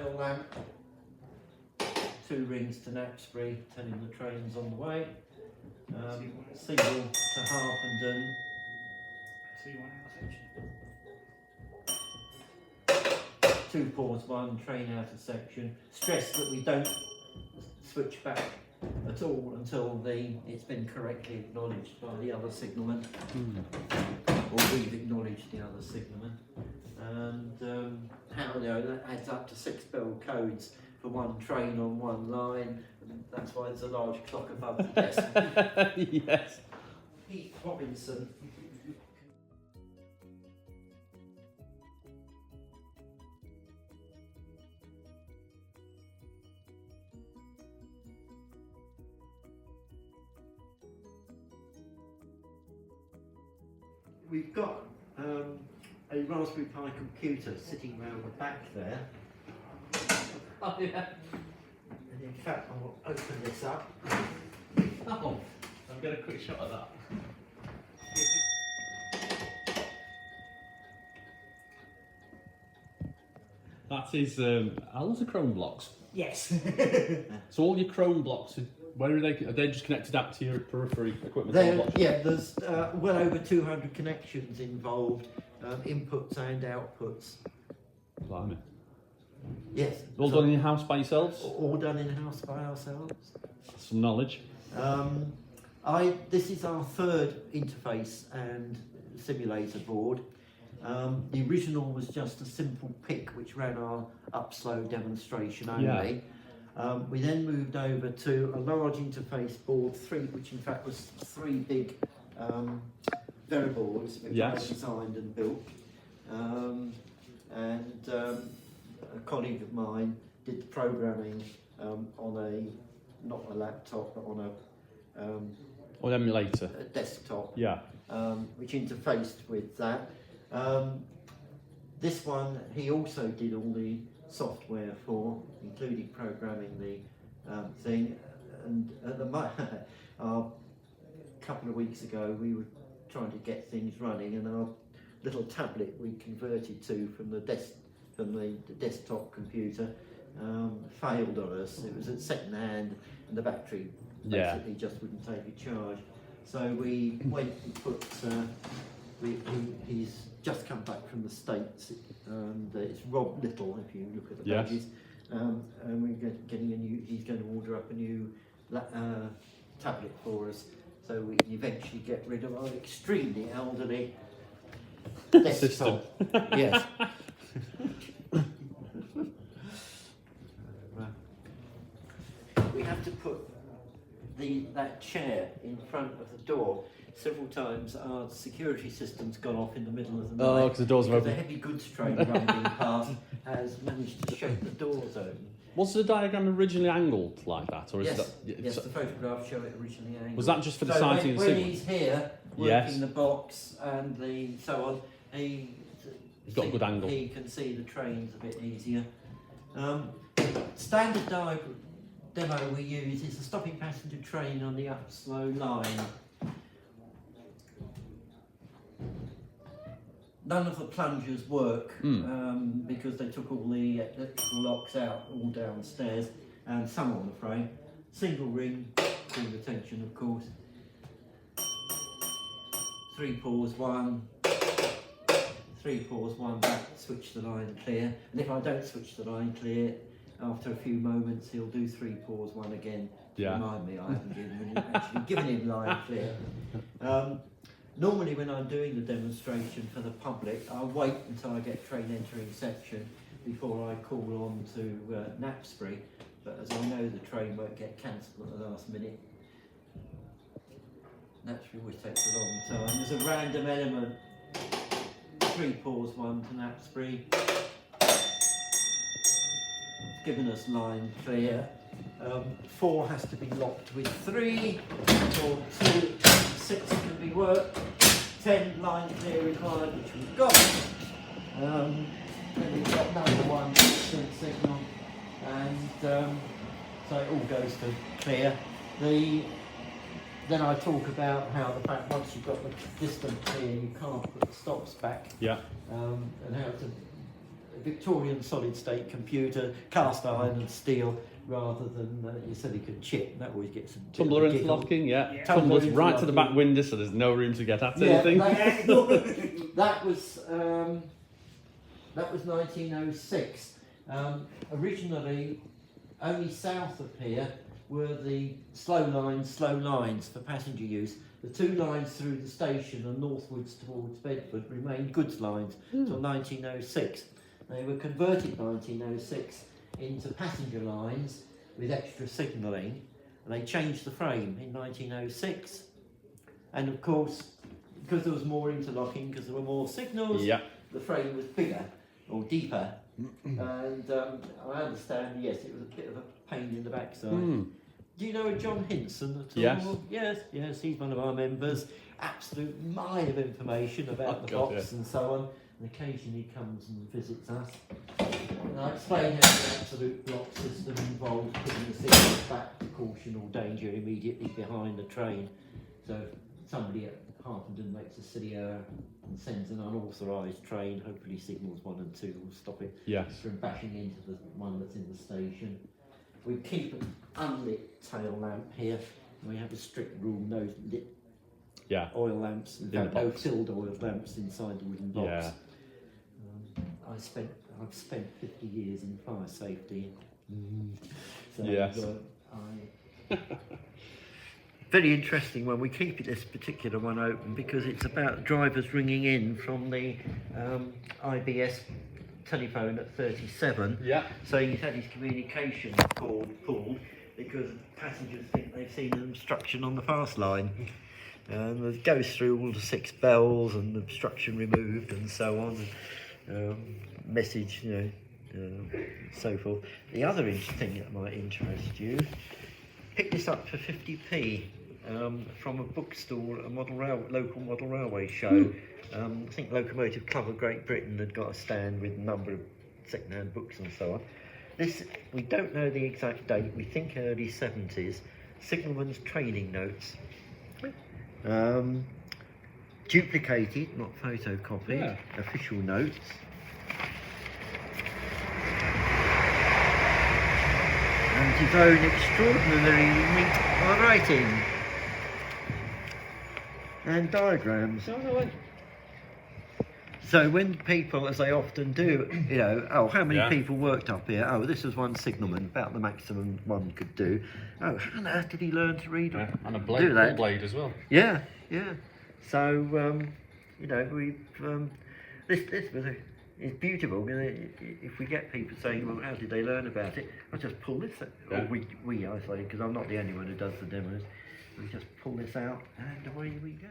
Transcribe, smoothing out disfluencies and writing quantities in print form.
tail lamp, 2 rings to Knapsbury, telling the train's on the way. Single to Harpenden. Two pause 1, train out of section. Stress that we don't switch back at all until it's been correctly acknowledged by the other signalman, or we've acknowledged the other signalman. And how that adds up to 6 bell codes for 1 train on 1 line, and that's why there's a large clock above the desk. Yes. Pete Robinson. We've got a Raspberry Pi computer sitting around the back there. Oh, yeah. And in fact, I'll open this up. Oh, I'll get a quick shot of that. That is lots of Chrome blocks. Yes. So all your Chrome blocks, where are they? Are they just connected up to your periphery equipment? Yeah, there's well over 200 connections involved, inputs and outputs. Blimey. Yes. All done in your house by yourselves? All done in house by ourselves. Some knowledge. This is our 3rd interface and simulator board. The original was just a simple PIC which ran our upslow demonstration only. Yeah. We then moved over to a large interface board 3, which in fact was 3 big variables which I designed and built. A colleague of mine did the programming on not a laptop, but on Or an emulator. a desktop. Yeah. Which interfaced with that. This one he also did all the software for, including programming the thing. And at the a couple of weeks ago we were trying to get things running, and our little tablet we converted to from the desktop computer failed on us. It was at second hand and the battery basically just wouldn't take a charge. So we went and put, he's just come back from the States, and it's Rob Little if you look at the pages, and we're getting a new, he's going to order up a new tablet for us, so we can eventually get rid of our extremely elderly desktop. Yes. We have to put that chair in front of the door. Several times our security system's gone off in the middle of the night. Oh, because the doors are open. The heavy goods train rumbling past has managed to shake the doors open. Was the diagram originally angled like that, or is Yes, that? yes, the photographs show it originally angled. Was that just for the so sighting when and the he's here working the box and the so on, he's got a good angle. He can see the trains a bit easier. Standard demo we use is a stopping passenger train on the upslow line. None of the plungers work because they took all the electrical locks out, all downstairs, and some on the frame. Single ring, full retention of course. 3 pause 1, 3 pause 1 back, switch the line clear. And if I don't switch the line clear, after a few moments he'll do 3 pause 1 again to remind me I haven't given him line clear. Normally when I'm doing the demonstration for the public, I'll wait until I get train entering section before I call on to Knapsbury, but as I know the train won't get cancelled at the last minute, Knapsbury always takes a long time. There's a random element, 3 pause 1 to Knapsbury, it's given us line clear. 4 has to be locked with 3, or 2, 6 can be worked, 10 line clear required, which we've got. Then we've got number 1 distance signal, and so it all goes to clear. Then I talk about how the fact once you've got the distance clear, you can't put the stops back. Yeah. And how to Victorian solid state computer, cast iron and steel, rather than your silicon chip. That always gets a bit Tumbler of a giggle. interlocking, yeah. Yeah. Tumblers Tumbler right to the back interlocking. window, so there's no room to get at Yeah, anything. that was 1906. Originally, only south of here were the slow lines for passenger use. The two lines through the station and northwards towards Bedford remained goods lines until 1906. They were converted 1906 into passenger lines with extra signalling, and they changed the frame in 1906. And of course, because there was more interlocking, because there were more signals, Yeah. the frame was bigger or deeper. And I understand, yes, it was a bit of a pain in the backside. Do you know a John Hinson at all? Yes. Yes, he's one of our members. Absolute mine of information about the God, box and so on. And occasionally comes and visits us. And I explain how the absolute block system involves putting the signals back to caution or danger immediately behind the train. So if somebody at Harpenden makes a silly error and sends an unauthorised train, hopefully signals 1 and 2 will stop it Yes. from bashing into the one that's in the station. We keep an unlit tail lamp here. We have a strict rule: no lit oil lamps. In fact, no filled oil lamps inside the wooden box. Yeah. I've spent 50 years in fire safety. So, Yes. very interesting one. We keep this particular one open because it's about drivers ringing in from the IBS telephone at 37, saying he's had his communication cord pulled because passengers think they've seen an obstruction on the fast line. And it goes through all the 6 bells and obstruction removed and so on. Message, so forth. The other interesting thing that might interest you, pick this up for 50p from a bookstall at a local model railway show. I think Locomotive Club of Great Britain had got a stand with a number of second-hand books and so on. This, we don't know the exact date, we think early 70s, Signalman's training notes. Duplicated, not photocopied, official notes. And his own extraordinarily neat writing. And diagrams. So when people, as they often do, how many people worked up here? Oh, this was one signalman, about the maximum one could do. Oh, how on earth did he learn to read? And a blade, full blade as well. Yeah. So, this was it's beautiful. If we get people saying, well, how did they learn about it? I just pull this out. Or I say, because I'm not the only one who does the demos. We just pull this out and away we go.